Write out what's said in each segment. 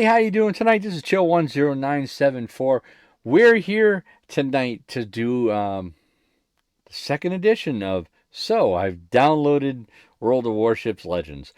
Hey, how you doing tonight? This is Chill10974. We're here tonight to do the second edition of I've downloaded World of Warships Legends.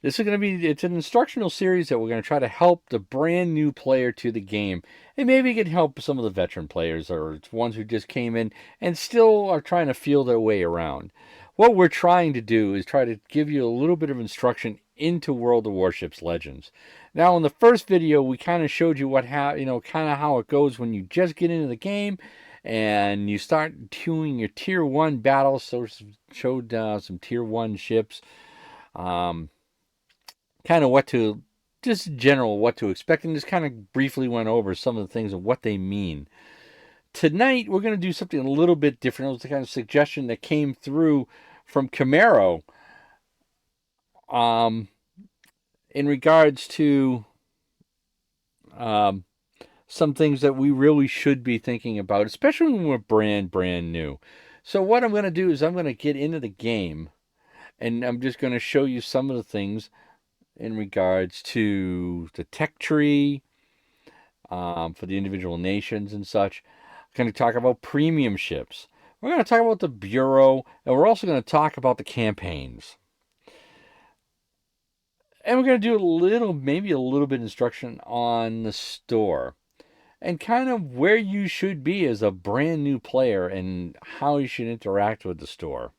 This is going to be, it's an instructional series that we're going to try to help the brand new player to the game. And maybe it can help some of the veteran players or ones who just came in and still are trying to feel their way around. What we're trying to do is try to give you a little bit of instruction into World of Warships Legends. Now, in the first video, we kind of showed you kind of how it goes when you just get into the game and you start doing your tier 1 battles. So showed some tier 1 ships. Kind of just general what to expect, and just kind of briefly went over some of the things and what they mean. Tonight, we're going to do something a little bit different. It was the kind of suggestion that came through from Camaro in regards to some things that we really should be thinking about, especially when we're brand new. So what I'm going to do is I'm going to get into the game, and I'm just going to show you some of the things in regards to the tech tree for the individual nations and such. I'm going to talk about premium ships. We're going to talk about the Bureau, and we're also going to talk about the campaigns. And we're going to do maybe a little bit of instruction on the store and kind of where you should be as a brand new player and how you should interact with the store.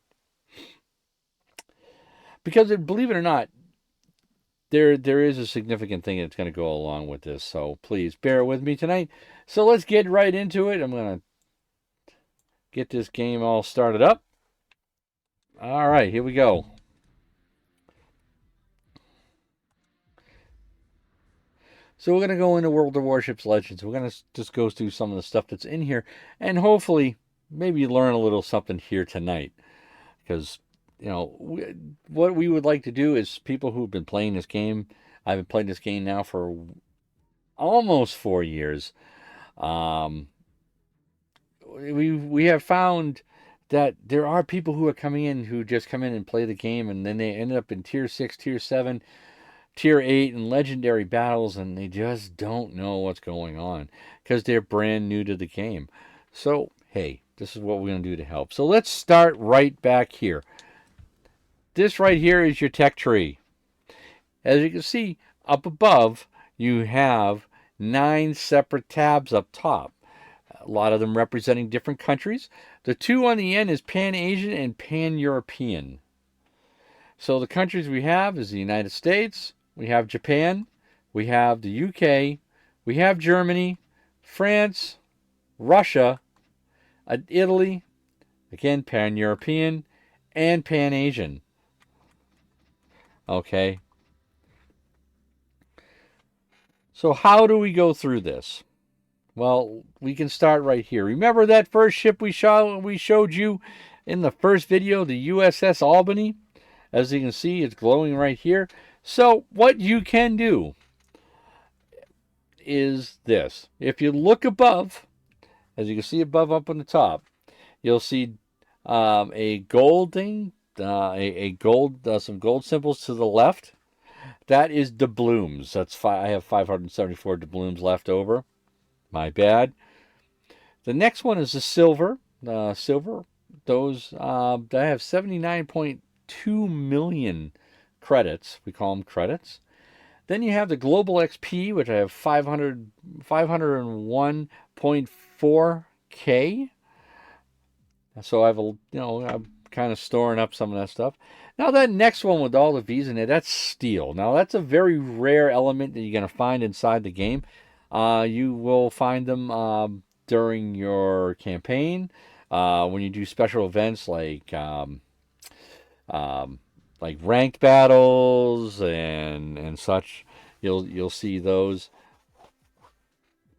Because believe it or not, there is a significant thing that's going to go along with this. So please bear with me tonight. So let's get right into it. I'm going to get this game all started up. All right, here we go. So we're going to go into World of Warships Legends. We're going to just go through some of the stuff that's in here and hopefully maybe learn a little something here tonight. Because, what we would like to do is people who've been playing this game, I've been playing this game now for almost 4 years. We have found that there are people who are coming in who just come in and play the game, and then they end up in tier 6, tier 7, tier 8, and legendary battles, and they just don't know what's going on because they're brand new to the game. So, hey, this is what we're going to do to help. So let's start right back here. This right here is your tech tree. As you can see, up above, you have 9 separate tabs up top. A lot of them representing different countries. The 2 on the end is Pan-Asian and Pan-European. So the countries we have is the United States, we have Japan, we have the UK, we have Germany, France, Russia, Italy, again Pan-European, and Pan-Asian. Okay. So how do we go through this? Well, we can start right here. Remember that first ship we showed you in the first video, the USS Albany? As you can see, it's glowing right here. So what you can do is this. If you look above, as you can see above up on the top, you'll see a gold thing, some gold symbols to the left. That is doubloons. I have 574 doubloons left over. My bad. The next one is the silver. Those I have 79.2 million credits. We call them credits. Then you have the global XP, which I have 501.4K. So I'm kind of storing up some of that stuff. Now that next one with all the V's in it, that's steel. Now that's a very rare element that you're going to find inside the game. You will find them during your campaign when you do special events like ranked battles and such. You'll see those,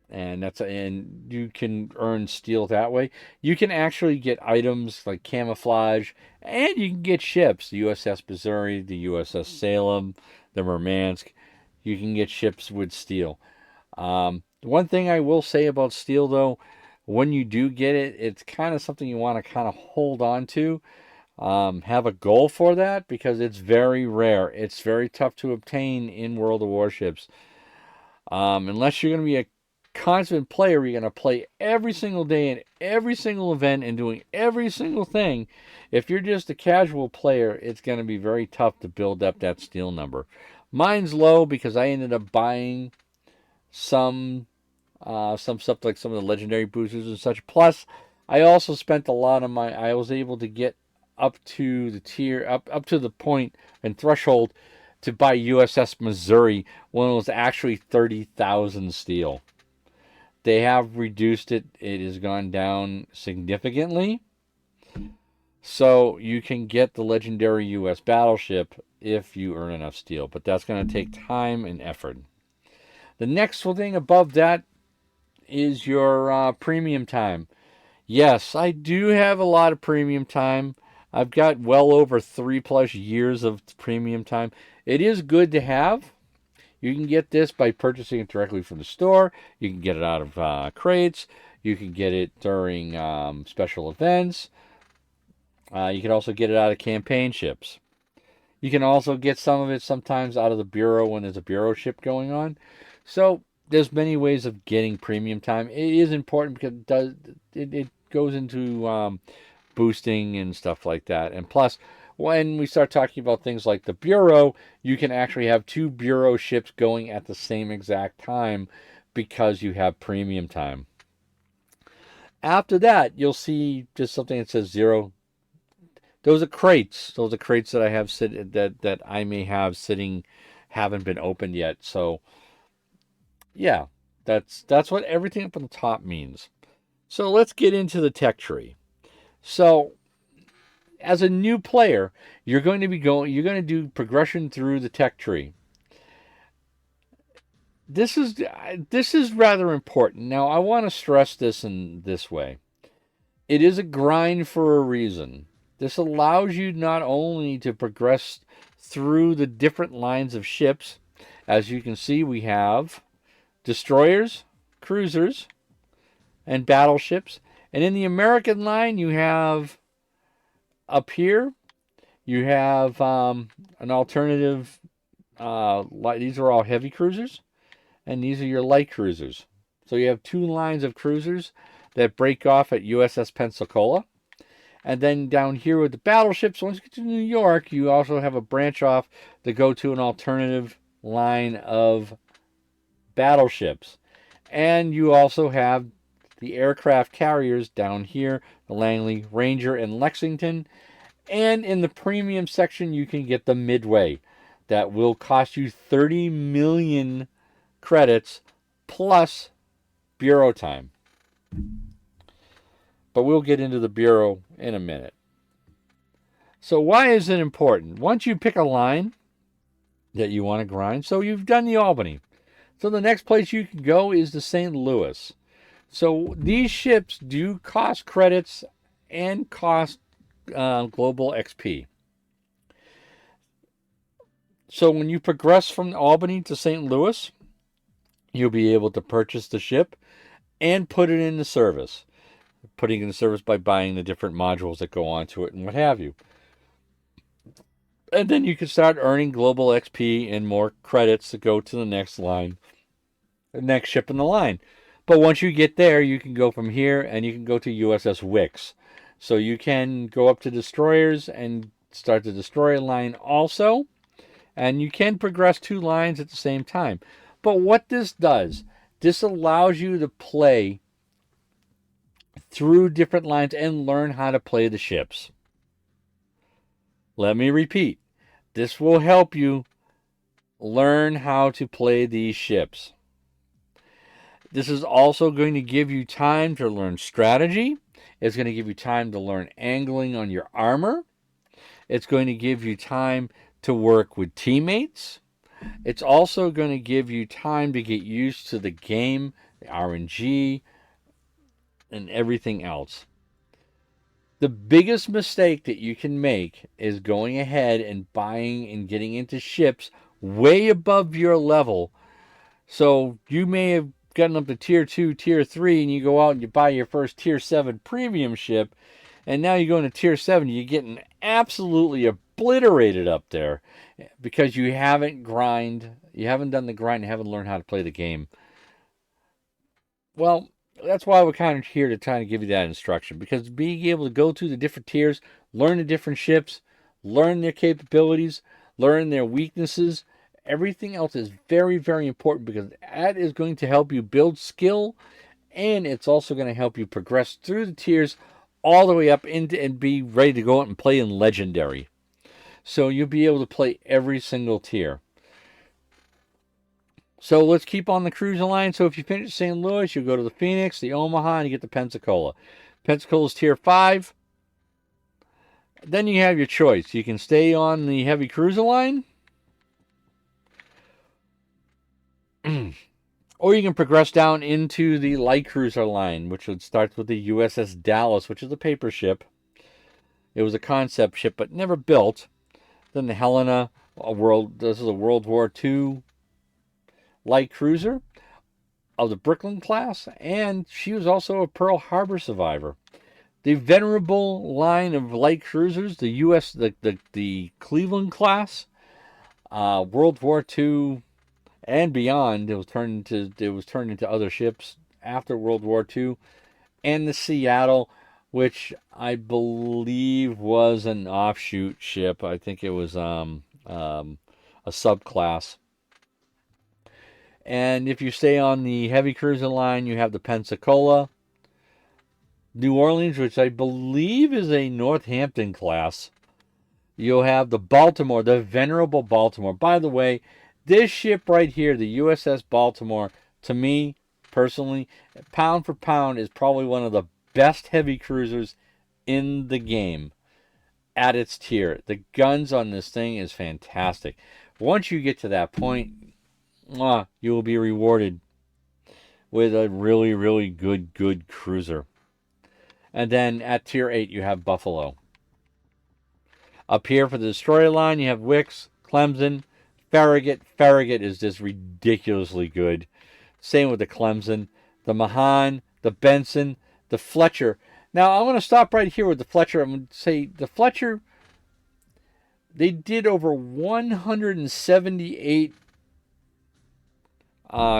and you can earn steel that way. You can actually get items like camouflage, and you can get ships. The USS Missouri, the USS Salem, the Murmansk. You can get ships with steel. One thing I will say about steel, though, when you do get it, it's kind of something you want to kind of hold on to. Have a goal for that because it's very rare. It's very tough to obtain in World of Warships. Unless you're going to be a constant player, you're going to play every single day in every single event and doing every single thing. If you're just a casual player, it's going to be very tough to build up that steel number. Mine's low because I ended up buying some stuff like some of the legendary boosters and such. Plus, I also spent a lot of my. I was able to get up to the tier, up to the point and threshold to buy USS Missouri when it was actually 30,000 steel. They have reduced it. It has gone down significantly. So you can get the legendary US battleship if you earn enough steel, but that's going to take time and effort. The next thing above that is your premium time. Yes, I do have a lot of premium time. I've got well over 3+ years of premium time. It is good to have. You can get this by purchasing it directly from the store. You can get it out of crates. You can get it during special events. You can also get it out of campaign ships. You can also get some of it sometimes out of the bureau when there's a bureau ship going on. So there's many ways of getting premium time. It is important because it goes into boosting and stuff like that. And plus, when we start talking about things like the bureau, you can actually have 2 bureau ships going at the same exact time because you have premium time. After that, you'll see just something that says 0. Those are crates. Those are crates that I have that I may have sitting, haven't been opened yet. So yeah, that's what everything up on the top means. So let's get into the tech tree. So as a new player, you're going to do progression through the tech tree. This is rather important. Now, I want to stress this in this way. It is a grind for a reason. This allows you not only to progress through the different lines of ships. As you can see, we have destroyers, cruisers, and battleships. And in the American line, you have up here, you have an alternative. These are all heavy cruisers, and these are your light cruisers. So you have 2 lines of cruisers that break off at USS Pensacola. And then down here with the battleships, once you get to New York, you also have a branch off to go to an alternative line of battleships. And you also have the aircraft carriers down here, the Langley, Ranger, and Lexington. And in the premium section, you can get the Midway. That will cost you 30 million credits plus bureau time. But we'll get into the bureau in a minute. So why is it important? Once you pick a line that you want to grind, so you've done the Albany. So the next place you can go is the St. Louis. So these ships do cost credits and cost global XP. So when you progress from Albany to St. Louis, you'll be able to purchase the ship and put it into service. Putting it in service by buying the different modules that go onto it and what have you. And then you can start earning global XP and more credits to go to the next line, the next ship in the line. But once you get there, you can go from here and you can go to USS Wicks. So you can go up to destroyers and start the destroyer line also. And you can progress 2 lines at the same time. But what this does, this allows you to play through different lines and learn how to play the ships. Let me repeat. This will help you learn how to play these ships. This is also going to give you time to learn strategy. It's going to give you time to learn angling on your armor. It's going to give you time to work with teammates. It's also going to give you time to get used to the game, the RNG, and everything else. The biggest mistake that you can make is going ahead and buying and getting into ships way above your level. So you may have gotten up to tier 2, tier 3, and you go out and you buy your first tier 7 premium ship, and now you go into tier 7, you're getting absolutely obliterated up there because you haven't done the grind, you haven't learned how to play the game. Well, that's why we're kind of here to try to give you that instruction, because being able to go through the different tiers, learn the different ships, learn their capabilities, learn their weaknesses, everything else is very, very important, because that is going to help you build skill, and it's also going to help you progress through the tiers all the way up into and be ready to go out and play in Legendary. So you'll be able to play every single tier. So let's keep on the cruising line. So if you finish St. Louis, you go to the Phoenix, the Omaha, and you get the Pensacola. Pensacola's tier 5. Then you have your choice. You can stay on the heavy cruiser line, or you can progress down into the light cruiser line, which would start with the USS Dallas, which is a paper ship. It was a concept ship, but never built. Then the Helena, this is a World War II light cruiser of the Brooklyn class, and she was also a Pearl Harbor survivor. The venerable line of light cruisers, the Cleveland class, World War II and beyond, it was turned into other ships after World War II, and the Seattle, which I believe was an offshoot ship. I think it was a subclass. And if you stay on the heavy cruiser line, you have the Pensacola, New Orleans, which I believe is a Northampton class. You'll have the Baltimore, the venerable Baltimore. By the way, this ship right here, the USS Baltimore, to me, personally, pound for pound, is probably one of the best heavy cruisers in the game at its tier. The guns on this thing is fantastic. Once you get to that point, you will be rewarded with a really, really good cruiser. And then at tier 8, you have Buffalo. Up here for the destroyer line, you have Wicks, Clemson, Farragut. Farragut is just ridiculously good. Same with the Clemson, the Mahan, the Benson, the Fletcher. Now, I'm going to stop right here with the Fletcher. I'm going to say the Fletcher, they did over 178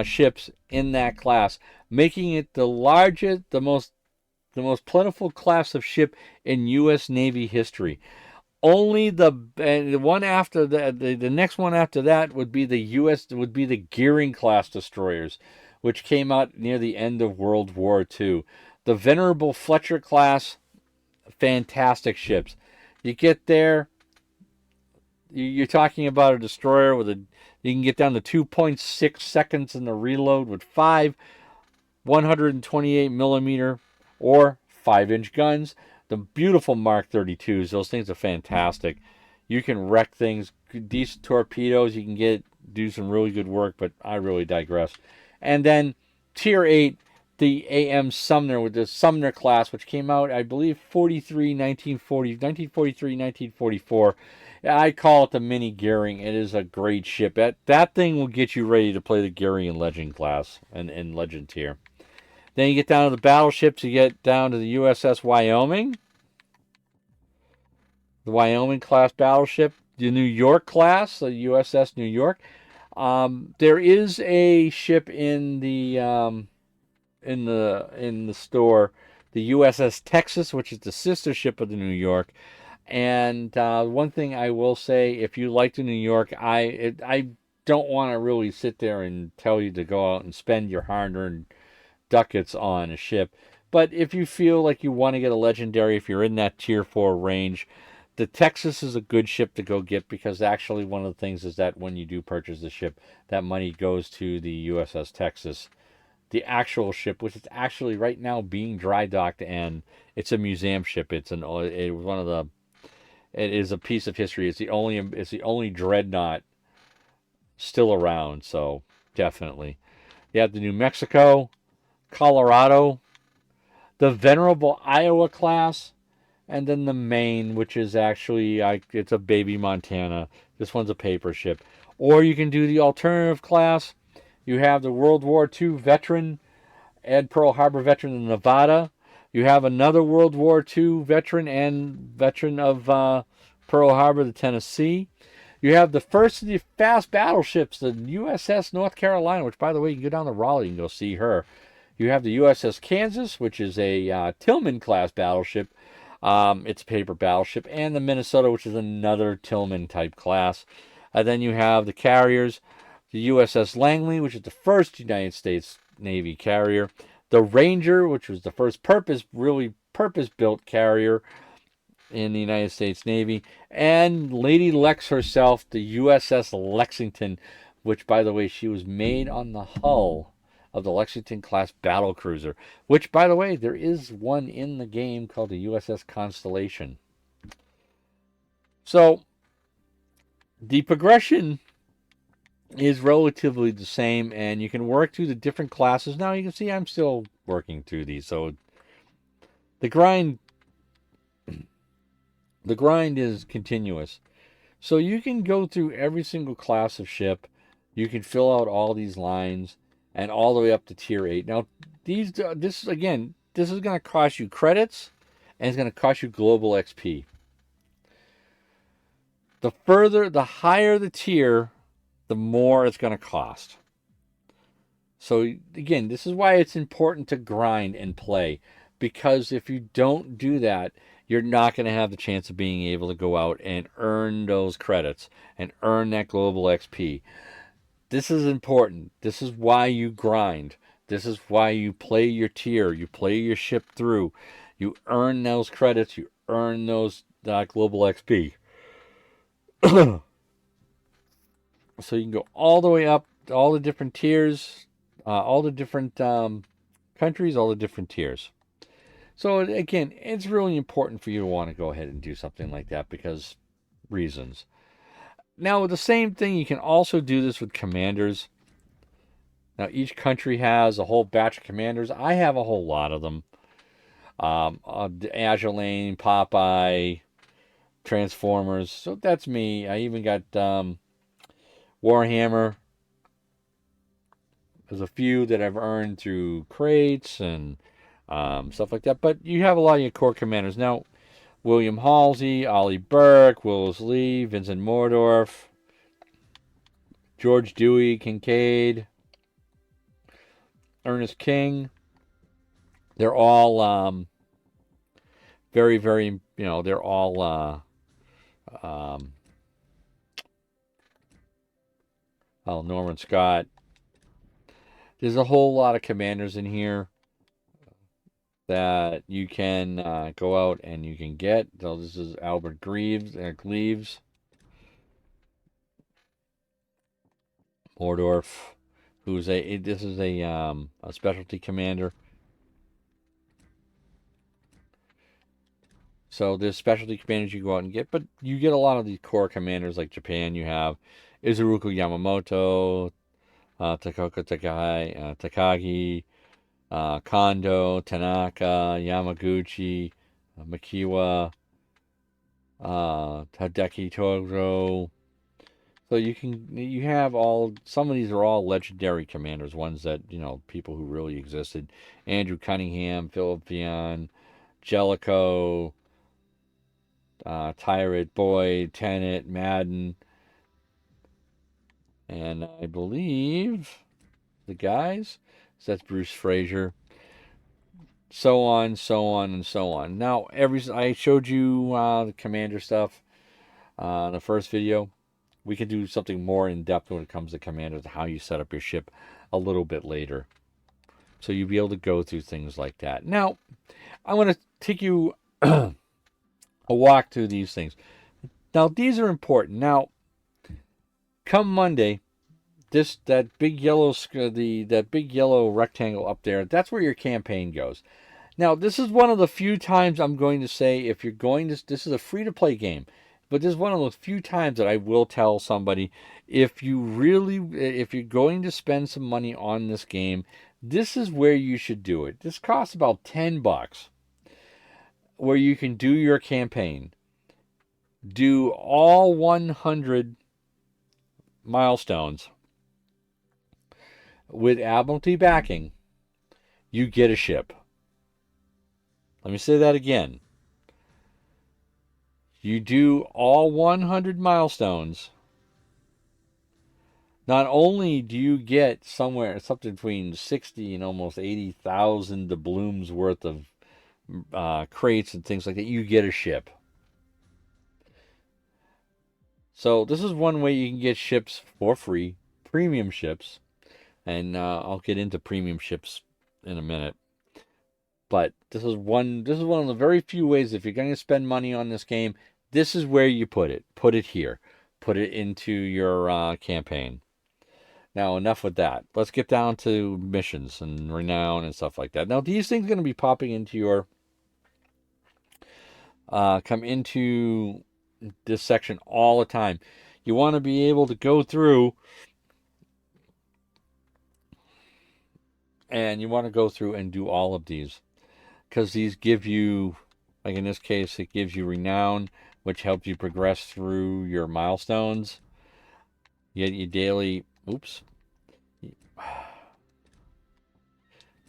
ships in that class, making it the largest, the most plentiful class of ship in U.S. Navy history. Only the one after that, the next one after that would be the Gearing class destroyers, which came out near the end of World War II. The venerable Fletcher class, fantastic ships. You get there, you're talking about a destroyer with you can get down to 2.6 seconds in the reload with 5 128 millimeter or 5-inch guns. The beautiful Mark 32s, those things are fantastic. You can wreck things, decent torpedoes. You can do some really good work, but I really digress. And then tier 8, the AM Sumner with the Sumner class, which came out, I believe, 1944. I call it the mini Gearing. It is a great ship. That thing will get you ready to play the Gearing and Legend class and Legend tier. Then you get down to the battleships. You get down to the USS Wyoming, the Wyoming class battleship, the New York class, the USS New York. There is a ship in the store, the USS Texas, which is the sister ship of the New York. And one thing I will say, if you like the New York, I don't want to really sit there and tell you to go out and spend your hard-earned ducats on a ship. But if you feel like you want to get a Legendary, if you're in that tier 4 range, the Texas is a good ship to go get, because actually one of the things is that when you do purchase the ship, that money goes to the USS Texas, the actual ship, which is actually right now being dry docked, and it's a museum ship. It is a piece of history. It's the only dreadnought still around, so definitely. You have the New Mexico, Colorado, the venerable Iowa class, and then the Maine, which is actually it's a baby Montana. This one's a paper ship. Or you can do the alternative class. You have the World War II veteran and Pearl Harbor veteran in Nevada. You have another World War II veteran and veteran of Pearl Harbor, the Tennessee. You have the first of the fast battleships, the USS North Carolina, which, by the way, you can go down to Raleigh and go see her. You have the USS Kansas, which is a Tillman-class battleship. It's a paper battleship. And the Minnesota, which is another Tillman-type class. Then you have the carriers, the USS Langley, which is the first United States Navy carrier. The Ranger, which was the first purpose-built carrier in the United States Navy, and Lady Lex herself, the USS Lexington, which, by the way, she was made on the hull of the Lexington-class battle cruiser, which, by the way, there is one in the game called the USS Constellation. So, the progression is relatively the same, and you can work through the different classes. Now, you can see I'm still working through these, so the grind is continuous. So you can go through every single class of ship. You can fill out all these lines and all the way up to tier 8. Now, this is going to cost you credits and it's going to cost you global XP. The higher the tier, the more it's going to cost. So again, this is why it's important to grind and play, because if you don't do that, you're not going to have the chance of being able to go out and earn those credits and earn that global XP. This is important. This is why you grind. This is why you play your tier. You play your ship through. You earn those credits. You earn those global XP. So you can go all the way up, all the different tiers, all the different countries, all the different tiers. So again, it's really important for you to want to go ahead and do something like that because reasons. Now, the same thing, you can also do this with commanders. Now, each country has a whole batch of commanders. I have a whole lot of them. Azulane, Popeye, Transformers. So that's me. I even got Warhammer. There's a few that I've earned through crates and stuff like that. But you have a lot of your core commanders. Now, William Halsey, Ollie Burke, Willis Lee, Vincent Mordorf, George Dewey, Kincaid, Ernest King. They're all very, very, they're all Norman Scott. There's a whole lot of commanders in here that you can go out and you can get. So this is Albert Greaves, Mordorf, who's this is a specialty commander. So there's specialty commanders you go out and get, but you get a lot of these core commanders like Japan. You have Izuruku Yamamoto, Takoka Takagi, Kondo, Tanaka, Yamaguchi, Makiwa, Hideki Tojo. So you have some of these are all legendary commanders, ones that, people who really existed. Andrew Cunningham, Philip Vian, Jellicoe, Tyrant, Boyd, Tenet, Madden, and I believe the guys, so that's Bruce Fraser, so on, and so on. Now, I showed you the commander stuff in the first video. We can do something more in depth when it comes to commanders, how you set up your ship a little bit later. So you'll be able to go through things like that. Now, I want to take you a walk through these things. Now, these are important. Now, come Monday, that big yellow rectangle up there, that's where your campaign goes. Now, this is one of the few times I'm going to say, if you're going to, this is a free-to-play game, but this is one of those few times that I will tell somebody, if you're going to spend some money on this game, this is where you should do it. This costs about $10, where you can do your campaign. Do all 100 milestones. With Admiralty backing, you get a ship. Let me say that again. You do all 100 milestones. Not only do you get something between 60 and almost 80,000 doubloons worth of crates and things like that, you get a ship. So this is one way you can get ships for free, premium ships, and I'll get into premium ships in a minute. But this is one of the very few ways, if you're going to spend money on this game, this is where you put it. Put it here. Put it into your campaign. Now, enough with that. Let's get down to missions and renown and stuff like that. Now, these things are going to be popping into your come into this section all the time. You want to be able to go through and do all of these, because these give you, like in this case, it gives you renown, which helps you progress through your milestones. You get your daily, your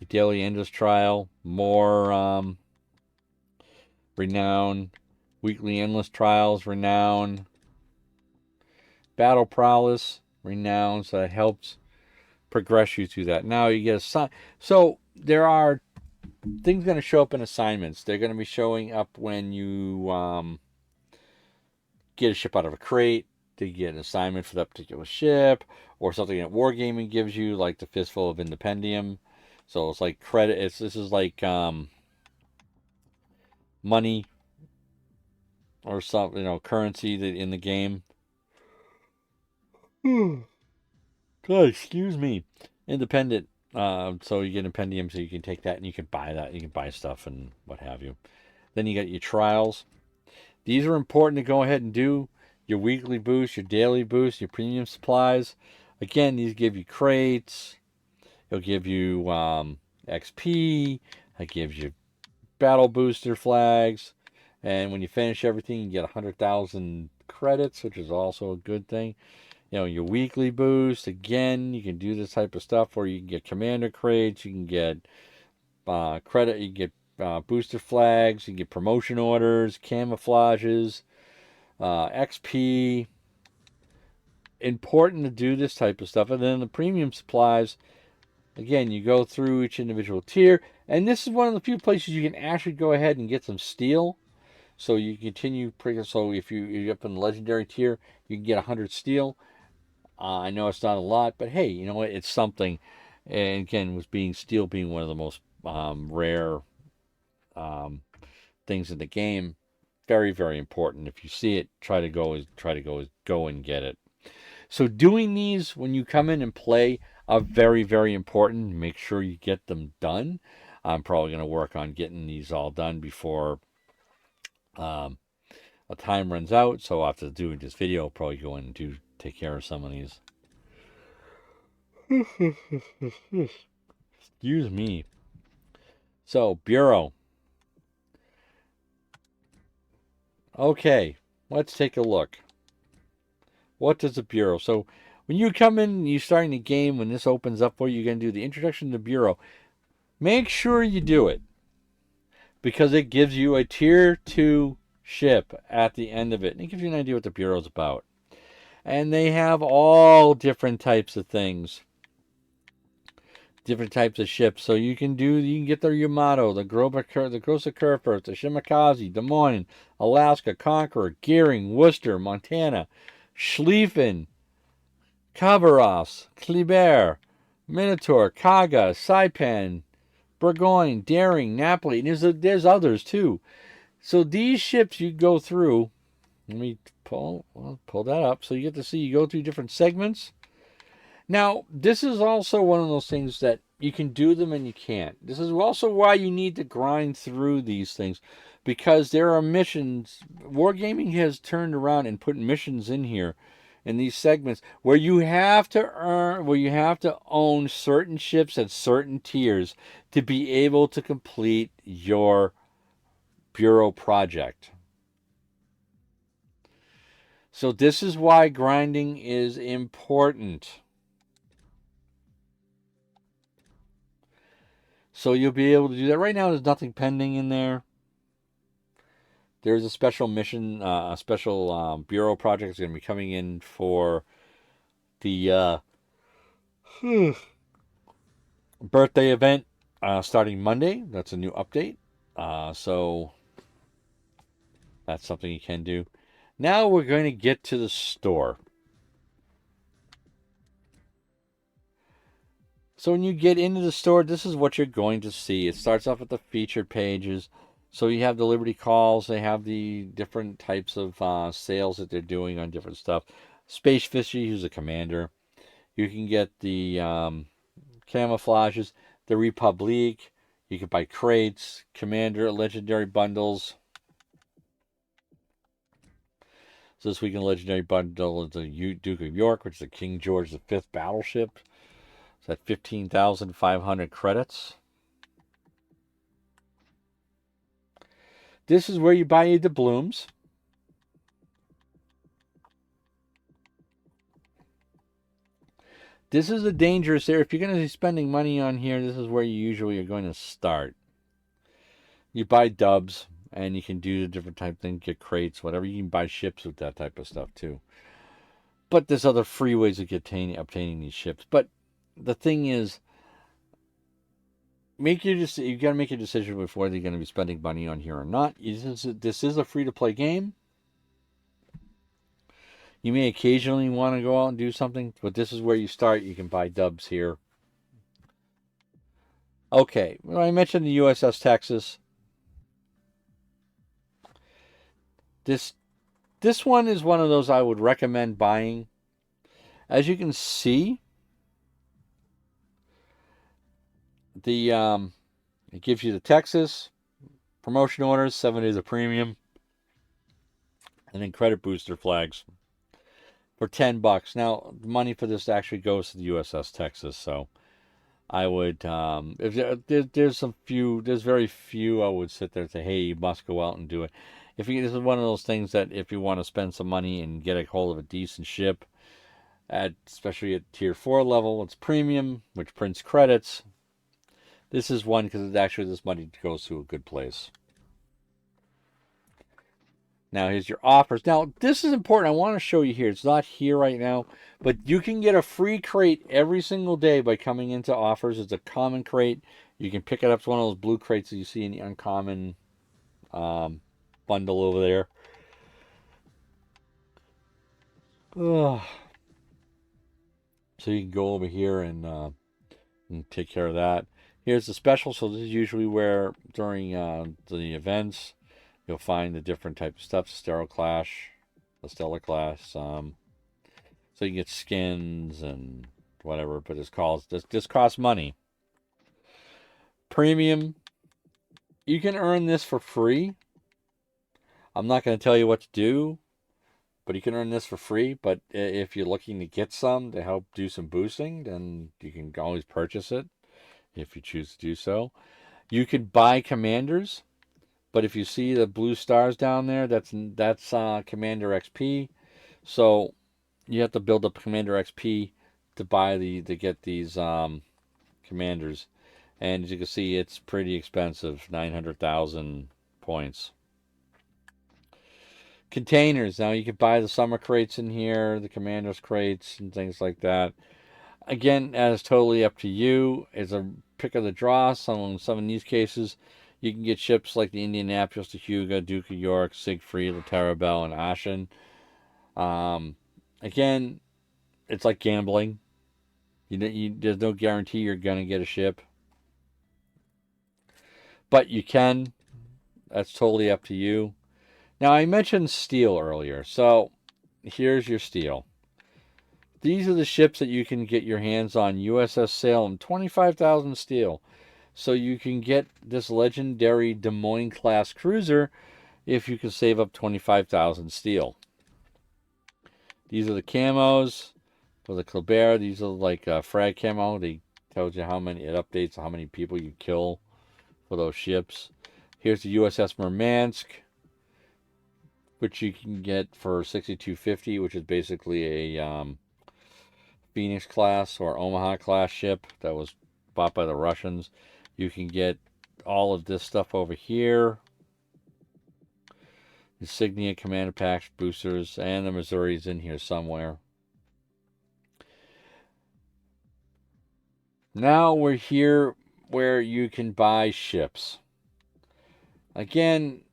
daily endless trial, more renown, weekly endless trials, renown, battle prowess, renown, so that helps progress you through that. Now you get so there are things going to show up in assignments. They're going to be showing up when you get a ship out of a crate. To get an assignment for that particular ship, or something that Wargaming gives you, like the Fistful of Independium. So it's like credit. This is like money or something, currency that in the game. God, excuse me. Independent. So you get Impendium, so you can take that and you can buy that. You can buy stuff and what have you. Then you got your trials. These are important to go ahead and do. Your weekly boost, your daily boost, your premium supplies. Again, these give you crates. It'll give you XP. It gives you battle booster flags. And when you finish everything, you get 100,000 credits, which is also a good thing. Your weekly boost. Again, you can do this type of stuff where you can get commander crates. You can get credit. You can get booster flags. You can get promotion orders, camouflages. XP, important to do this type of stuff. And then the premium supplies, again, you go through each individual tier, and this is one of the few places you can actually go ahead and get some steel. So you continue. So if you're up in the legendary tier, you can get 100 steel. I know it's not a lot, but hey, you know what? It's something. And again, with steel being one of the most rare things in the game, very, very important. If you see it, try to go and get it. So doing these when you come in and play are very, very important. Make sure you get them done. I'm probably going to work on getting these all done before a time runs out. So after doing this video, I'll probably go in and take care of some of these. Excuse me. So, Bureau. Okay, let's take a look. What does the Bureau? So, when you come in and you're starting the game, when this opens up for you, you're going to do the introduction to the Bureau. Make sure you do it, because it gives you a tier 2 ship at the end of it. And it gives you an idea what the Bureau's about. And they have all different types of things. Different types of ships. So you can get the Yamato, the Grossa Kerfurt, the Shimakaze, Des Moines, Alaska, Conqueror, Gearing, Worcester, Montana, Schlieffen, Khabarovsk, Kleber, Minotaur, Kaga, Saipan, Burgoyne, Daring, Napoli, and there's others too. So these ships you go through. Let me pull that up so you get to see. You go through different segments. Now, this is also one of those things that you can do them and you can't. This is also why you need to grind through these things, because there are missions. Wargaming has turned around and put missions in here in these segments where you have to own certain ships at certain tiers to be able to complete your Bureau project. So this is why grinding is important. So you'll be able to do that. Right now there's nothing pending in there. There's a special mission, a special bureau project is going to be coming in for the birthday event starting Monday. That's a new update. So that's something you can do. Now we're going to get to the store. So when you get into the store, this is what you're going to see. It starts off with the featured pages. So you have the Liberty calls. They have the different types of sales that they're doing on different stuff. Space Fishy, who's a commander. You can get the camouflages, the Republique. You can buy crates, commander, legendary bundles. So this week in legendary bundle is the Duke of York, which is the King George V battleship. It's at 15,500 credits. This is where you buy your doubloons. This is a dangerous area. If you're going to be spending money on here, this is where you usually are going to start. You buy dubs, and you can do the different type of things, get crates, whatever. You can buy ships with that type of stuff, too. But there's other free ways of obtaining these ships. But the thing is, you got to make a decision before you're going to be spending money on here or not. This is a free-to-play game. You may occasionally want to go out and do something, but this is where you start. You can buy dubs here. Okay, well, I mentioned the USS Texas. This one is one of those I would recommend buying. As you can see, it gives you the Texas promotion orders, 7 days of premium, and then credit booster flags for $10. Now, the money for this actually goes to the USS Texas, so I would, if there's very few I would sit there and say, hey, you must go out and do it. This is one of those things that if you want to spend some money and get a hold of a decent ship, especially at tier 4 level, it's premium, which prints credits. This is one because this money goes to a good place. Now, here's your offers. Now, this is important. I want to show you here. It's not here right now, but you can get a free crate every single day by coming into offers. It's a common crate. You can pick it up. It's one of those blue crates that you see in the uncommon bundle over there. Ugh. So you can go over here and take care of that. Here's the special. So this is usually where during the events you'll find the different type of stuff. Stellar Clash. So you can get skins and whatever, but this costs money. Premium. You can earn this for free. I'm not going to tell you what to do, but you can earn this for free. But if you're looking to get some to help do some boosting, then you can always purchase it if you choose to do so. You could buy commanders, but if you see the blue stars down there, that's Commander XP. So you have to build up Commander XP to get these commanders. And as you can see, it's pretty expensive, 900,000 points. Containers. Now you can buy the summer crates in here, the commanders crates, and things like that. Again, that is totally up to you. It's a pick of the draw. Some in these cases, you can get ships like the Indianapolis, the Hugo, Duke of York, Siegfried, the Tarabelle, and Ashen. Again, it's like gambling. There's no guarantee you're going to get a ship. But you can. That's totally up to you. Now, I mentioned steel earlier. So, here's your steel. These are the ships that you can get your hands on. USS Salem, 25,000 steel. So you can get this legendary Des Moines class cruiser if you can save up 25,000 steel. These are the camos for the Colbert. These are like frag camo. They tells you it updates how many people you kill for those ships. Here's the USS Murmansk, which you can get for 6,250, which is basically a Phoenix class or Omaha class ship that was bought by the Russians. You can get all of this stuff over here. Insignia, Commander Packs, boosters, and the Missouri's in here somewhere. Now we're here where you can buy ships. Again,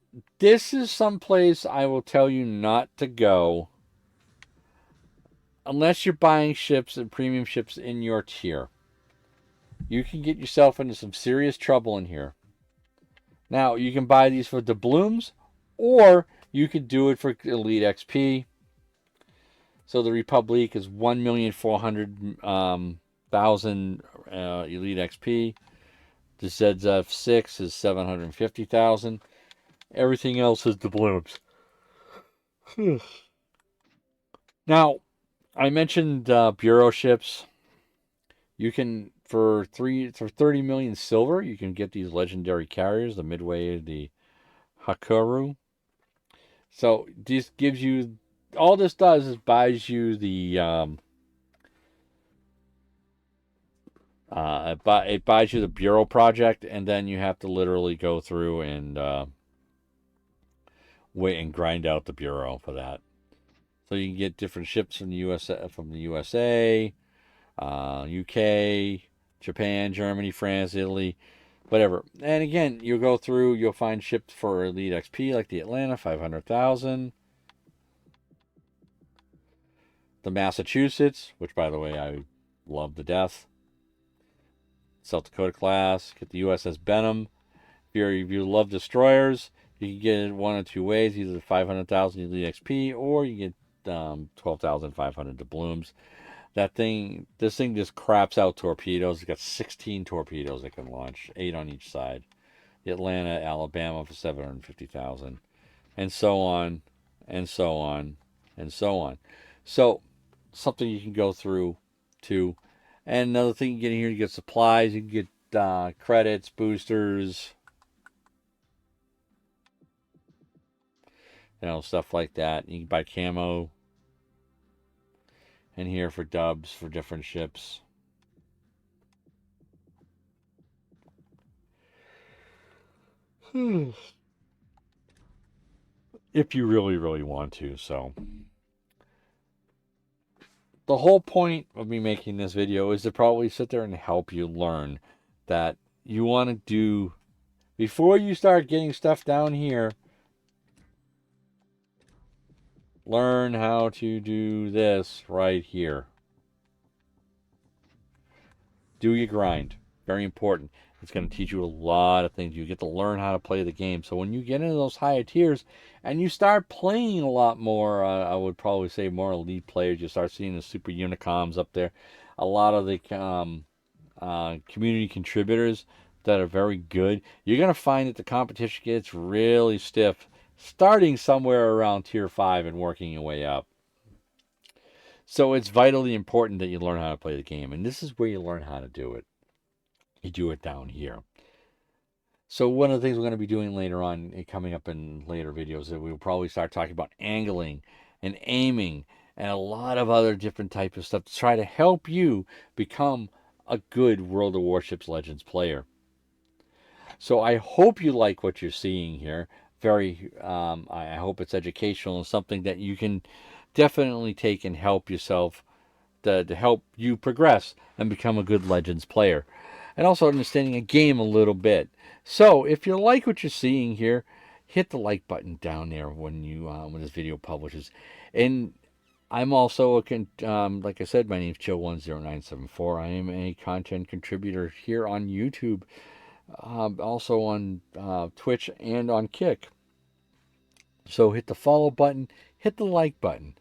this is someplace I will tell you not to go unless you're buying ships and premium ships in your tier. You can get yourself into some serious trouble in here. Now, you can buy these for doubloons, or you could do it for Elite XP. So the Republic is 1,400,000 Elite XP. The ZF6 is 750,000. Everything else is doubloons. Now, I mentioned Bureau ships. You can, for 30 million silver, you can get these legendary carriers, the Midway, the Hakaru. So this gives you, all this does is buys you the it buys you the Bureau project, and then you have to literally go through and wait and grind out the Bureau for that. So you can get different ships from the USA, UK, Japan, Germany, France, Italy, whatever. And again, you'll go through, you'll find ships for Elite XP like the Atlanta, 500,000. The Massachusetts, which by the way I love to death. South Dakota class. Get the USS Benham. If you love destroyers, you can get it one of two ways: either 500,000 Elite XP, or you get 12,500 doubloons. This thing just craps out torpedoes. It's got 16 torpedoes it can launch, 8 on each side. The Atlanta, Alabama for 750,000, and so on, and so on, and so on. So something you can go through too. And another thing you get in here, you get supplies, you can get credits, boosters, stuff like that. You can buy camo in here for dubs for different ships. If you really, really want to. So the whole point of me making this video is to probably sit there and help you learn that you want to do, before you start getting stuff down here, learn how to do this right here. Do your grind. Very important. It's going to teach you a lot of things. You get to learn how to play the game. So when you get into those higher tiers and you start playing a lot more, I would probably say more elite players, you start seeing the super unicoms up there. A lot of the community contributors that are very good. You're going to find that the competition gets really stiff, starting somewhere around tier 5 and working your way up. So it's vitally important that you learn how to play the game. And this is where you learn how to do it. You do it down here. So one of the things we're going to be doing later on, coming up in later videos, that we'll probably start talking about angling and aiming and a lot of other different types of stuff to try to help you become a good World of Warships Legends player. So I hope you like what you're seeing here. I hope it's educational and something that you can definitely take and help yourself to help you progress and become a good Legends player. And also understanding a game a little bit. So if you like what you're seeing here, hit the like button down there when when this video publishes. And I'm also like I said, my name's Joe10974. I am a content contributor here on YouTube, also on Twitch and on Kick. So hit the follow button, hit the like button.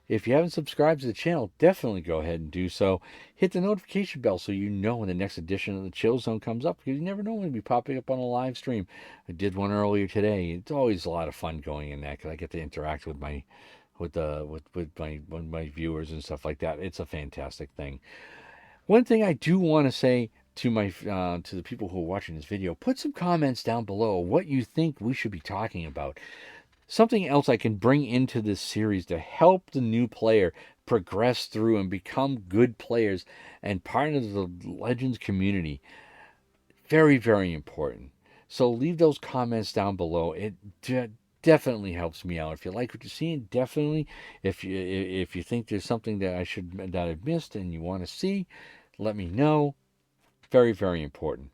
If you haven't subscribed to the channel, definitely go ahead and do so. Hit the notification bell so you know when the next edition of the Chill Zone comes up, because you never know when it'll be popping up on a live stream. I did one earlier today. It's always a lot of fun going in that, because I get to interact with my viewers and stuff like that. It's a fantastic thing. One thing I do want to say to the people who are watching this video, put some comments down below what you think we should be talking about. Something else I can bring into this series to help the new player progress through and become good players and part of the Legends community. Very, very important. So leave those comments down below. It definitely helps me out. If you like what you're seeing, definitely. If you think there's something that I've missed and you want to see, let me know. Very, very important.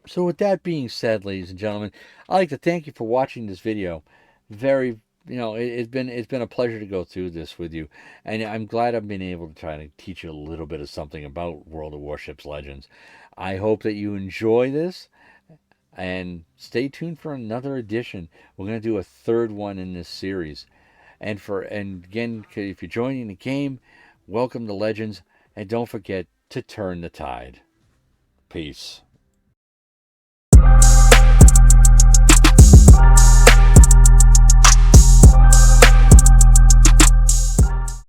So with that being said, ladies and gentlemen, I'd like to thank you for watching this video. Very, it's been a pleasure to go through this with you, and I'm glad I've been able to try to teach you a little bit of something about World of Warships Legends. I hope that you enjoy this, and stay tuned for another edition. We're going to do a third one in this series. And again, if you're joining the game, welcome to Legends, and don't forget to turn the tide. Peace.